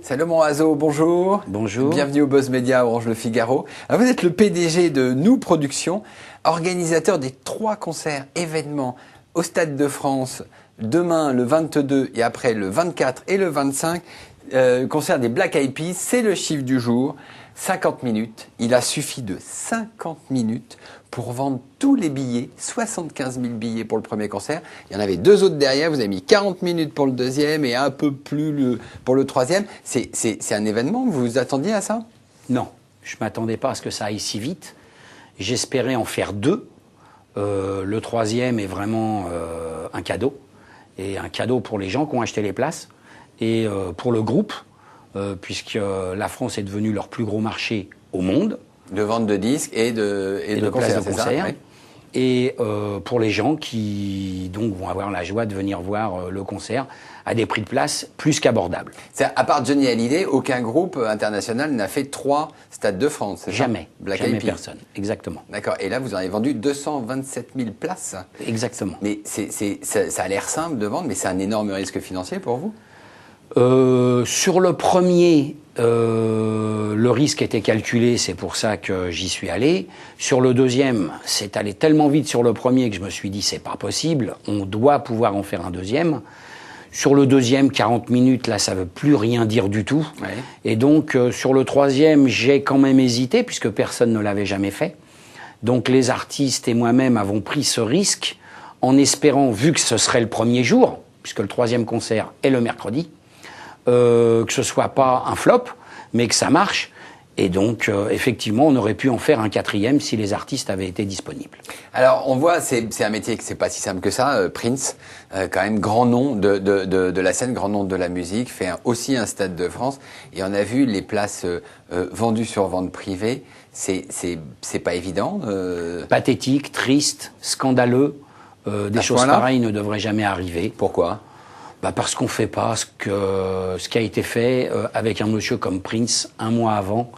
Salomon Azo, bonjour. Bonjour. Bienvenue au Buzz Media Orange Le Figaro. Alors, vous êtes le PDG de Nous Productions, organisateur des 3 concerts événements au Stade de France, demain le 22 et après le 24 et le 25. Concert des Black Eyed Peas, c'est le chiffre du jour. 50 minutes. Il a suffi de 50 minutes pour vendre tous les billets, 75 000 billets pour le premier concert. Il y en avait 2 autres derrière. Vous avez mis 40 minutes pour le deuxième et un peu plus pour le troisième. C'est un événement. Vous vous attendiez à ça? Non, je ne m'attendais pas à ce que ça aille si vite. J'espérais en faire 2. Le troisième est vraiment un cadeau. Et un cadeau pour les gens qui ont acheté les places. Et pour le groupe, puisque la France est devenue leur plus gros marché au monde. De vente de disques et de concerts, c'est ça? Oui. Et pour les gens qui donc vont avoir la joie de venir voir le concert à des prix de place plus qu'abordables. À part Johnny Hallyday, aucun groupe international n'a fait 3 Stades de France, c'est ça? Jamais. Black Jamais Eyed Peas. personne. Exactement. D'accord. Et là, vous en avez vendu 227 000 places. Exactement. Mais ça a l'air simple de vendre, mais c'est un énorme risque financier pour vous? Sur le premier, le risque était calculé, c'est pour ça que j'y suis allé. Sur le deuxième, c'est allé tellement vite sur le premier que je me suis dit c'est pas possible, on doit pouvoir en faire un deuxième. Sur le deuxième, 40 minutes, là, ça veut plus rien dire du tout. Ouais. Et donc, sur le troisième, j'ai quand même hésité, puisque personne ne l'avait jamais fait. Donc, les artistes et moi-même avons pris ce risque en espérant, vu que ce serait le premier jour, puisque le troisième concert est le mercredi, que ce soit pas un flop, mais que ça marche. Et donc, effectivement, on aurait pu en faire un 4e si les artistes avaient été disponibles. Alors, on voit, c'est un métier que c'est pas si simple que ça. Prince, quand même grand nom de la scène, grand nom de la musique, fait aussi un Stade de France. Et on a vu les places vendues sur vente privée. C'est pas évident. Pathétique, triste, scandaleux. Des choses pareilles ne devraient jamais arriver. Pourquoi? Parce qu'on fait pas ce qui a été fait avec un monsieur comme Prince un mois avant.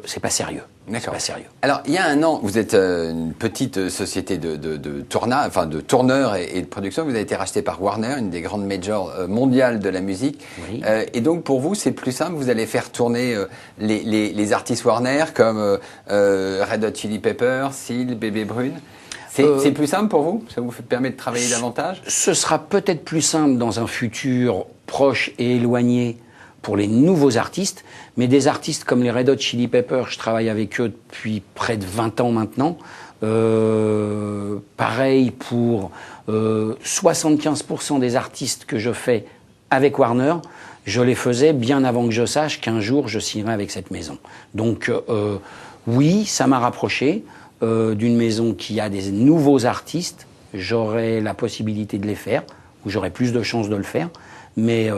C'est pas sérieux. D'accord. Pas sérieux. Alors, il y a un an, vous êtes une petite société de tourneurs et de production. Vous avez été racheté par Warner, une des grandes majors mondiales de la musique. Oui. Et donc, pour vous, c'est plus simple. Vous allez faire tourner les artistes Warner comme Red Hot Chili Peppers, Seal, Bébé Brune. C'est plus simple pour vous? Ça vous permet de travailler davantage? Ce sera peut-être plus simple dans un futur proche et éloigné pour les nouveaux artistes, mais des artistes comme les Red Hot Chili Peppers, je travaille avec eux depuis près de 20 ans maintenant. Pareil pour 75% des artistes que je fais avec Warner, je les faisais bien avant que je sache qu'un jour je signerai avec cette maison. Donc oui, ça m'a rapproché d'une maison qui a des nouveaux artistes. J'aurai la possibilité de les faire, ou j'aurai plus de chances de le faire. Mais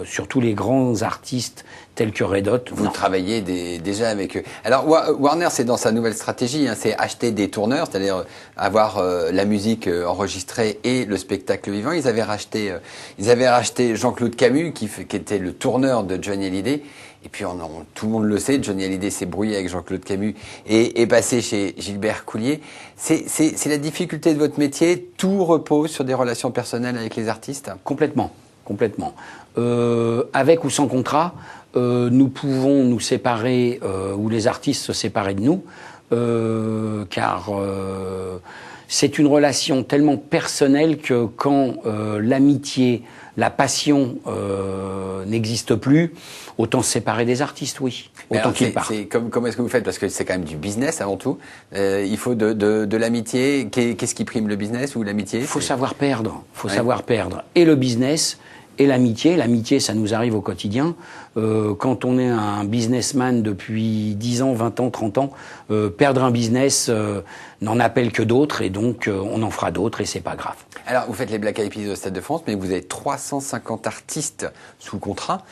surtout les grands artistes tels que Red Hot. Vous travaillez déjà avec eux. Alors Warner, c'est dans sa nouvelle stratégie, hein, c'est acheter des tourneurs, c'est-à-dire avoir la musique enregistrée et le spectacle vivant. Ils avaient racheté Jean-Claude Camus, qui était le tourneur de Johnny Hallyday. Et puis tout le monde le sait, Johnny Hallyday s'est brouillé avec Jean-Claude Camus et est passé chez Gilbert Coulier. C'est la difficulté de votre métier. Tout repose sur des relations personnelles avec les artistes. Complètement. Avec ou sans contrat, nous pouvons nous séparer ou les artistes se séparer de nous, car c'est une relation tellement personnelle que quand l'amitié, la passion n'existe plus, autant se séparer des artistes, oui. Autant qu'ils partent. Comment est-ce que vous faites? Parce que c'est quand même du business avant tout. Il faut de l'amitié. Qu'est-ce qui prime, le business ou l'amitié? Il faut savoir perdre. Savoir perdre. Et le business et l'amitié. L'amitié, ça nous arrive au quotidien. Quand on est un businessman depuis 10 ans, 20 ans, 30 ans, perdre un business n'en appelle que d'autres, et donc on en fera d'autres, et c'est pas grave. Alors, vous faites les Black Eyed Peas au Stade de France, mais vous avez 350 artistes sous contrat.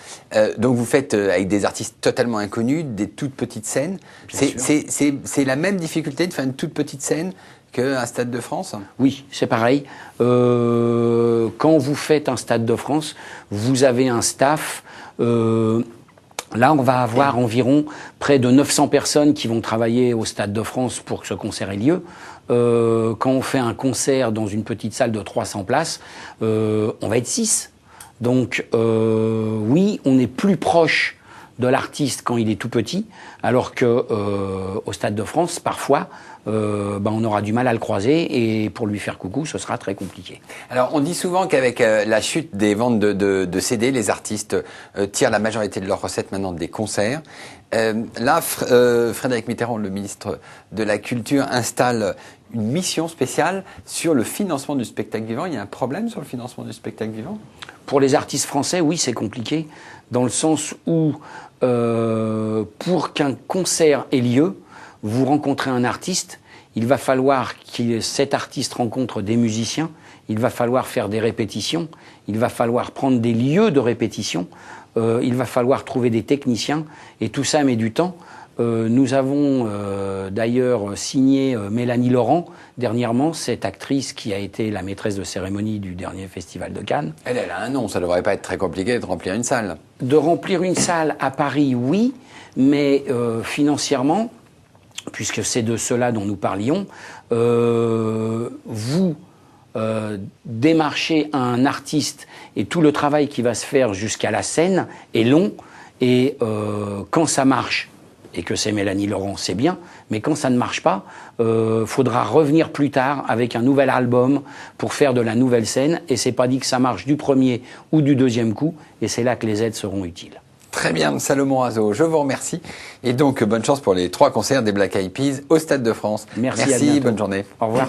Donc vous faites avec des artistes totalement inconnus, des toutes petites scènes. C'est la même difficulté de faire une toute petite scène qu'un Stade de France? Oui, c'est pareil. Quand vous faites un Stade de France, vous avez un staff. Là, on va avoir environ près de 900 personnes qui vont travailler au Stade de France pour que ce concert ait lieu. quand on fait un concert dans une petite salle de 300 places, on va être 6. Donc oui, on est plus proche de l'artiste quand il est tout petit, alors que au Stade de France, parfois, on aura du mal à le croiser et pour lui faire coucou, ce sera très compliqué. Alors, on dit souvent qu'avec la chute des ventes de CD, les artistes tirent la majorité de leurs recettes maintenant des concerts. Là, Frédéric Mitterrand, le ministre de la Culture, installe une mission spéciale sur le financement du spectacle vivant. Il y a un problème sur le financement du spectacle vivant ? Pour les artistes français, oui, c'est compliqué, dans le sens où, pour qu'un concert ait lieu, vous rencontrez un artiste, il va falloir que cet artiste rencontre des musiciens, il va falloir faire des répétitions, il va falloir prendre des lieux de répétition, il va falloir trouver des techniciens, et tout ça met du temps. Nous avons d'ailleurs signé Mélanie Laurent, dernièrement, cette actrice qui a été la maîtresse de cérémonie du dernier festival de Cannes. Elle a un nom, ça ne devrait pas être très compliqué de remplir une salle. De remplir une salle à Paris, oui, mais financièrement, puisque c'est de cela dont nous parlions, vous démarchez un artiste et tout le travail qui va se faire jusqu'à la scène est long, et quand ça marche, et que c'est Mélanie Laurent, c'est bien, mais quand ça ne marche pas, faudra revenir plus tard avec un nouvel album pour faire de la nouvelle scène, et c'est pas dit que ça marche du premier ou du deuxième coup, et c'est là que les aides seront utiles. Très bien, Salomon Razo, je vous remercie. Et donc, bonne chance pour les 3 concerts des Black Eyed Peas au Stade de France. Merci, bonne journée. Au revoir.